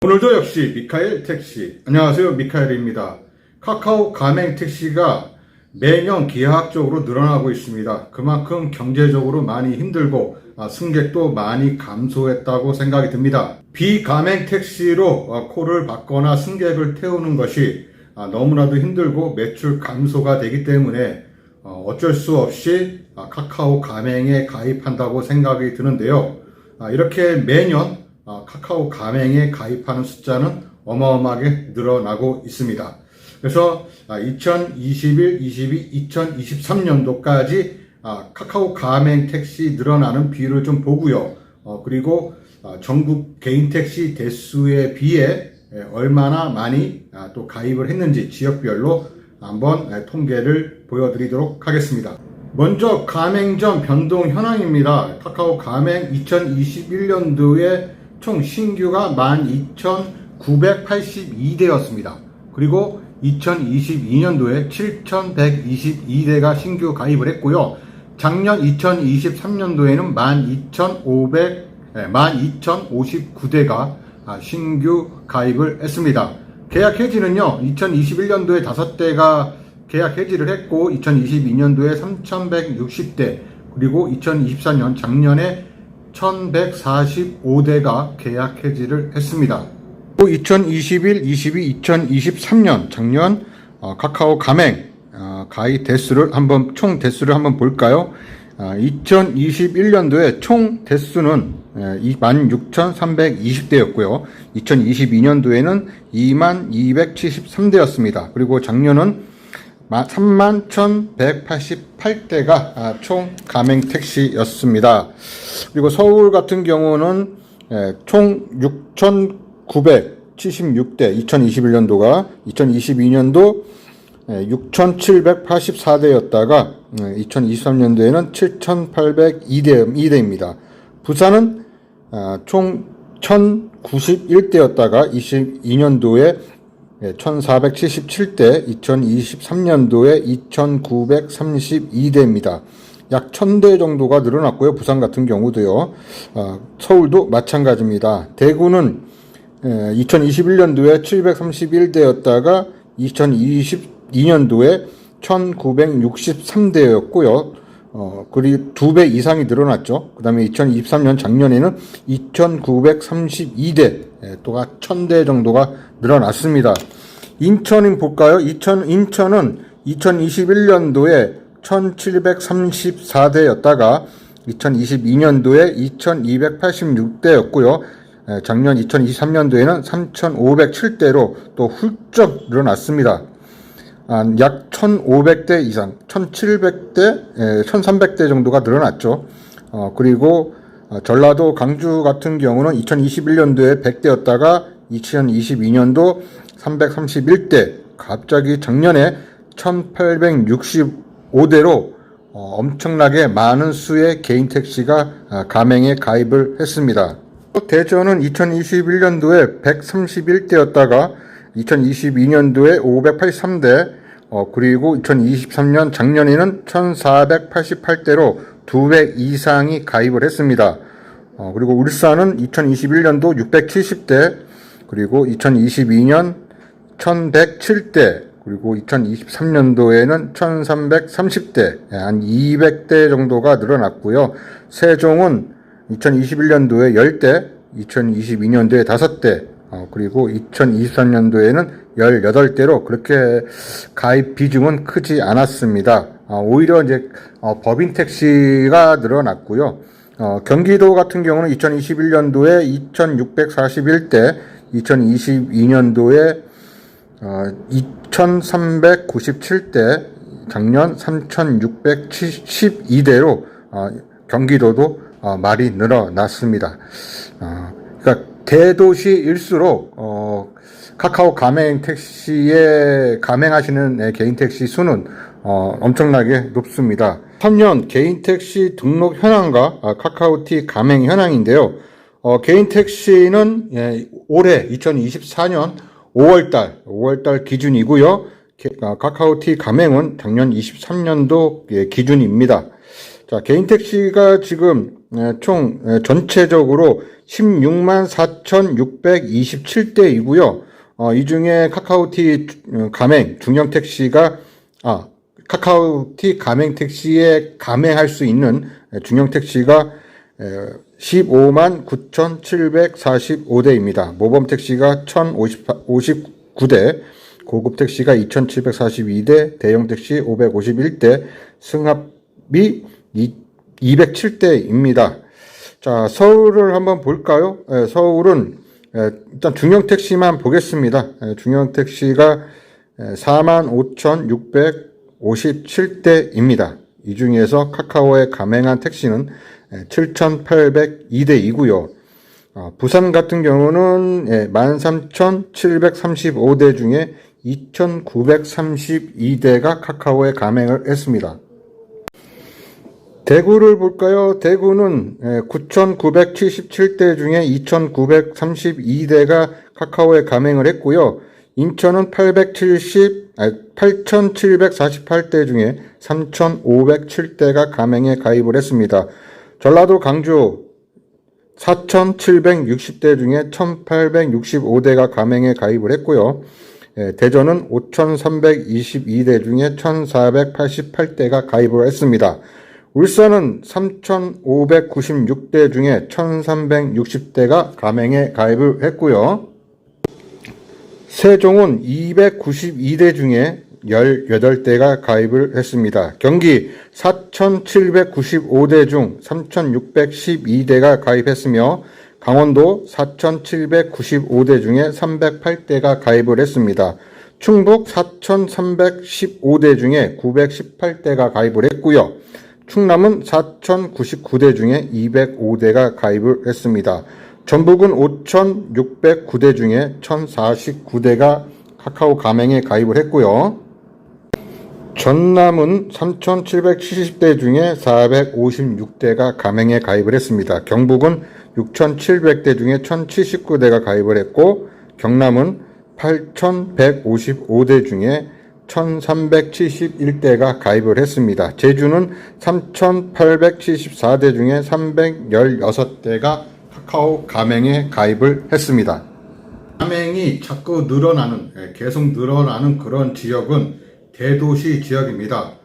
오늘도 역시 미카엘 택시. 안녕하세요, 미카엘입니다. 카카오 가맹 택시가 매년 기하학적으로 늘어나고 있습니다. 그만큼 경제적으로 많이 힘들고 승객도 많이 감소했다고 생각이 듭니다. 비가맹 택시로 콜을 받거나 승객을 태우는 것이 너무나도 힘들고 매출 감소가 되기 때문에 어쩔 수 없이 카카오 가맹에 가입한다고 생각이 드는데요. 이렇게 매년 카카오 가맹에 가입하는 숫자는 어마어마하게 늘어나고 있습니다. 그래서 2021, 22, 2023년도까지 카카오 가맹 택시 늘어나는 비율을 좀 보고요. 그리고 전국 개인 택시 대수에 비해 얼마나 많이 또 가입을 했는지 지역별로 한번 통계를 보여드리도록 하겠습니다. 먼저 가맹점 변동 현황입니다. 카카오 가맹 2021년도에 총 신규가 12,982대였습니다. 그리고 2022년도에 7,122대가 신규 가입을 했고요. 작년 2023년도에는 12,059대가 신규 가입을 했습니다. 계약 해지는요, 2021년도에 5대가 계약 해지를 했고, 2022년도에 3,160대, 그리고 2024년 작년에 1,145대가 계약 해지를 했습니다. 2021, 22, 2023년 작년 카카오 가맹 가입 대수를 총 대수를 한번 볼까요? 2021년도에 총 대수는 26,320대였고요. 2022년도에는 22,273대였습니다. 그리고 작년은 31,188대가 총 가맹 택시였습니다. 그리고 서울 같은 경우는 총 6,976대, 2021년도가 2022년도 6,784대였다가 2023년도에는 7,802대입니다. 부산은 총 1,091대였다가 22년도에 1,477대, 2023년도에 2,932대입니다. 약 1,000대 정도가 늘어났고요. 부산 같은 경우도요. 서울도 마찬가지입니다. 대구는 2021년도에 731대였다가 2022년도에 1,963대였고요. 그리고 2배 이상이 늘어났죠. 그 다음에 2023년 작년에는 2,932대, 또가 1,000대 정도가 늘어났습니다. 인천은 볼까요? 인천은 2021년도에 1,734대였다가 2022년도에 2,286대였고요. 작년 2023년도에는 3,507대로 또 훌쩍 늘어났습니다. 약 1,500대 이상, 1,700대, 1,300대 정도가 늘어났죠. 그리고 전라도 강주 같은 경우는 2021년도에 100대였다가 2022년도 331대, 갑자기 작년에 1,865대로 엄청나게 많은 수의 개인 택시가 가맹에 가입을 했습니다. 대전은 2021년도에 131대였다가 2022년도에 583대, 그리고 2023년 작년에는 1488대로 2배 이상이 가입을 했습니다. 그리고 울산은 2021년도 670대, 그리고 2022년 1107대, 그리고 2023년도에는 1330대, 한 200대 정도가 늘어났고요. 세종은 2021년도에 10대, 2022년도에 5대, 그리고 2023년도에는 18대로 그렇게 가입 비중은 크지 않았습니다. 오히려 이제 법인 택시가 늘어났고요. 경기도 같은 경우는 2021년도에 2,641대, 2022년도에 2,397대, 작년 3,672대로 경기도도 많이 늘어났습니다. 그러니까 대도시일수록 카카오 가맹 택시에 가맹하시는 개인 택시 수는 엄청나게 높습니다. 3년 개인 택시 등록 현황과 카카오티 가맹 현황인데요. 개인 택시는 올해 2024년 5월달 기준이고요. 카카오티 가맹은 작년 23년도 기준입니다. 자, 개인 택시가 지금 총 전체적으로 16만 4,627대이고요. 이 중에 카카오티 가맹 중형 택시가 카카오티 가맹 택시에 가맹할 수 있는 중형 택시가 15만 9,745대입니다. 모범 택시가 1,059대, 고급 택시가 2,742대, 대형 택시 551대, 승합이 207대입니다. 자, 서울을 한번 볼까요? 서울은 일단 중형 택시만 보겠습니다. 중형 택시가 45,657대입니다. 이 중에서 카카오에 가맹한 택시는 7,802대이고요. 부산 같은 경우는 13,735대 중에 2,932대가 카카오에 가맹을 했습니다. 대구를 볼까요? 대구는 9,977대 중에 2,932대가 카카오에 가맹을 했고요. 인천은 8,748대 중에 3,507대가 가맹에 가입을 했습니다. 전라도 강주 4,760대 중에 1,865대가 가맹에 가입을 했고요. 대전은 5,322대 중에 1,488대가 가입을 했습니다. 울산은 3,596대 중에 1,360대가 가맹에 가입을 했고요. 세종은 292대 중에 18대가 가입을 했습니다. 경기 4,795대 중 3,612대가 가입했으며 강원도 4,795대 중에 308대가 가입을 했습니다. 충북 4,315대 중에 918대가 가입을 했고요. 충남은 4,099대 중에 205대가 가입을 했습니다. 전북은 5,609대 중에 1,049대가 카카오 가맹에 가입을 했고요. 전남은 3,770대 중에 456대가 가맹에 가입을 했습니다. 경북은 6,700대 중에 1,079대가 가입을 했고, 경남은 8,155대 중에 1,371대가 가입을 했습니다. 제주는 3,874대 중에 316대가 카카오 가맹에 가입을 했습니다. 가맹이 자꾸 계속 늘어나는 그런 지역은 대도시 지역입니다.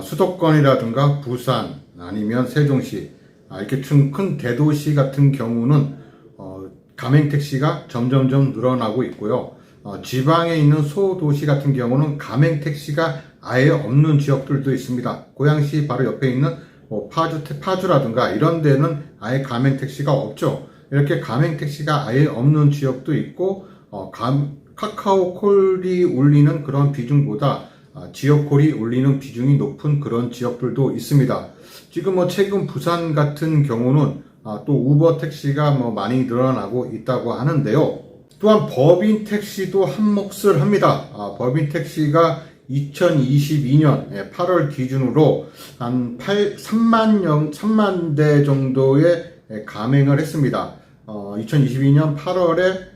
수도권이라든가 부산 아니면 세종시 이렇게 큰 대도시 같은 경우는 가맹 택시가 점점점 늘어나고 있고요. 지방에 있는 소도시 같은 경우는 가맹 택시가 아예 없는 지역들도 있습니다. 고양시 바로 옆에 있는 파주라든가 이런 데는 아예 가맹 택시가 없죠. 이렇게 가맹 택시가 아예 없는 지역도 있고, 카카오콜이 울리는 그런 비중보다 지역콜이 울리는 비중이 높은 그런 지역들도 있습니다. 지금 최근 부산 같은 경우는 또 우버 택시가 많이 늘어나고 있다고 하는데요. 또한 법인 택시도 한 몫을 합니다. 법인 택시가 2022년 8월 기준으로 한 3만 대 정도의 가맹을 했습니다. 2022년 8월에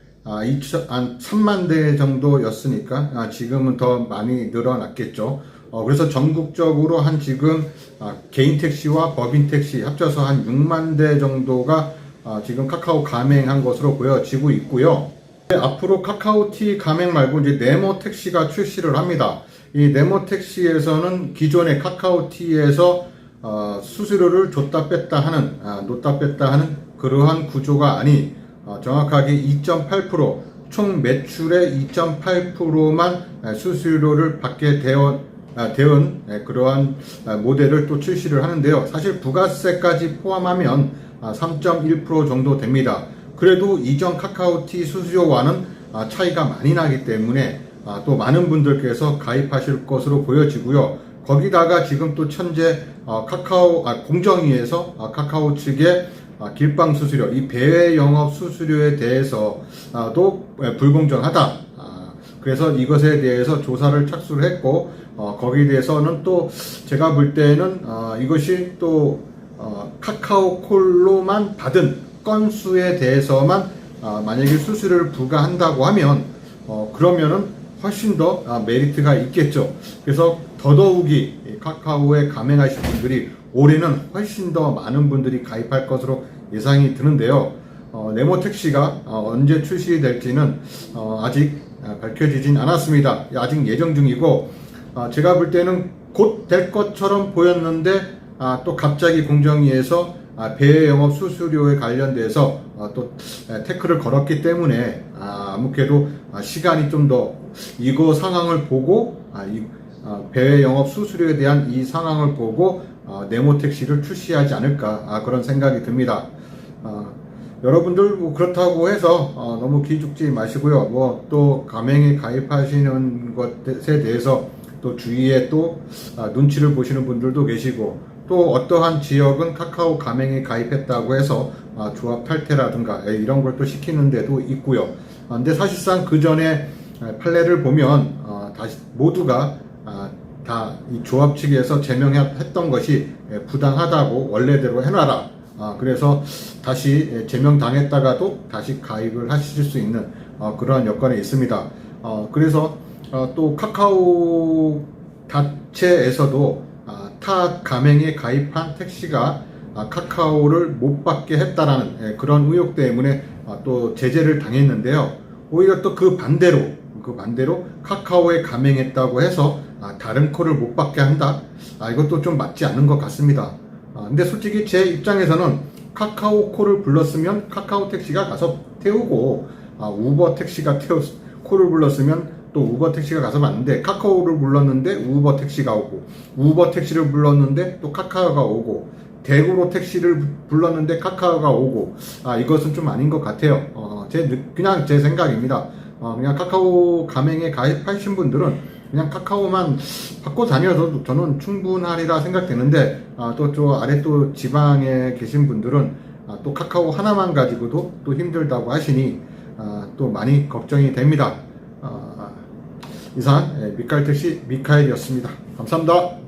한 3만 대 정도였으니까 지금은 더 많이 늘어났겠죠. 그래서 전국적으로 지금 개인 택시와 법인 택시 합쳐서 한 6만 대 정도가 지금 카카오 가맹한 것으로 보여지고 있고요. 앞으로 카카오티 가맹 말고 이제 네모 택시가 출시를 합니다. 이 네모 택시에서는 기존의 카카오티에서 수수료를 줬다 뺐다 하는, 놓다 뺐다 하는 그러한 구조가 아닌 정확하게 2.8%, 총 매출의 2.8%만 수수료를 받게 되은 그러한 모델을 또 출시를 하는데요. 사실 부가세까지 포함하면 3.1% 정도 됩니다. 그래도 이전 카카오티 수수료와는 차이가 많이 나기 때문에 또 많은 분들께서 가입하실 것으로 보여지고요. 거기다가 지금 또 현재 공정위에서 카카오 측의 길방 수수료, 이 배외 영업 수수료에 대해서도 불공정하다. 그래서 이것에 대해서 조사를 착수를 했고, 거기에 대해서는 또 제가 볼 때는 이것이 또 카카오콜로만 받은 건수에 대해서만 만약에 수수료를 부과한다고 하면 그러면은 훨씬 더 메리트가 있겠죠. 그래서 더더욱이 카카오에 가맹하실 분들이 올해는 훨씬 더 많은 분들이 가입할 것으로 예상이 드는데요. 네모 택시가 언제 출시될지는 아직 밝혀지진 않았습니다. 아직 예정 중이고, 제가 볼 때는 곧 될 것처럼 보였는데 또 갑자기 공정위에서 배외 영업 수수료에 관련돼서 또 태클을 걸었기 때문에 아무래도 시간이 좀 더 이거 상황을 보고 배외 영업 수수료에 대한 이 상황을 보고 네모 택시를 출시하지 않을까 그런 생각이 듭니다. 여러분들 뭐 그렇다고 해서 너무 기죽지 마시고요. 뭐 또 가맹에 가입하시는 것에 대해서 또 주위에 또 눈치를 보시는 분들도 계시고, 또 어떠한 지역은 카카오 가맹에 가입했다고 해서 조합 탈퇴라든가 이런 걸 또 시키는 데도 있고요. 근데 사실상 그 전에 판례를 보면 다시 모두가 다 이 조합 측에서 제명했던 것이 부당하다고 원래대로 해놔라. 그래서 다시 제명당했다가도 다시 가입을 하실 수 있는 그러한 여건에 있습니다. 그래서 또 카카오 자체에서도 타 가맹에 가입한 택시가 카카오를 못 받게 했다라는 그런 의혹 때문에 또 제재를 당했는데요. 오히려 또 그 반대로 카카오에 가맹했다고 해서 다른 콜을 못 받게 한다. 이것도 좀 맞지 않는 것 같습니다. 근데 솔직히 제 입장에서는 카카오 콜을 불렀으면 카카오 택시가 가서 태우고, 우버 택시가 콜을 불렀으면 또 우버 택시가 가서 맞는데, 카카오를 불렀는데 우버 택시가 오고, 우버 택시를 불렀는데 또 카카오가 오고, 대구로 택시를 불렀는데 카카오가 오고, 이것은 좀 아닌 것 같아요. 그냥 제 생각입니다. 그냥 카카오 가맹에 가입하신 분들은 그냥 카카오만 받고 다녀도 저는 충분하리라 생각되는데, 또 저 아래 또 지방에 계신 분들은 또 카카오 하나만 가지고도 또 힘들다고 하시니 또 많이 걱정이 됩니다. 이상 미카엘 택시 미카엘이었습니다. 감사합니다.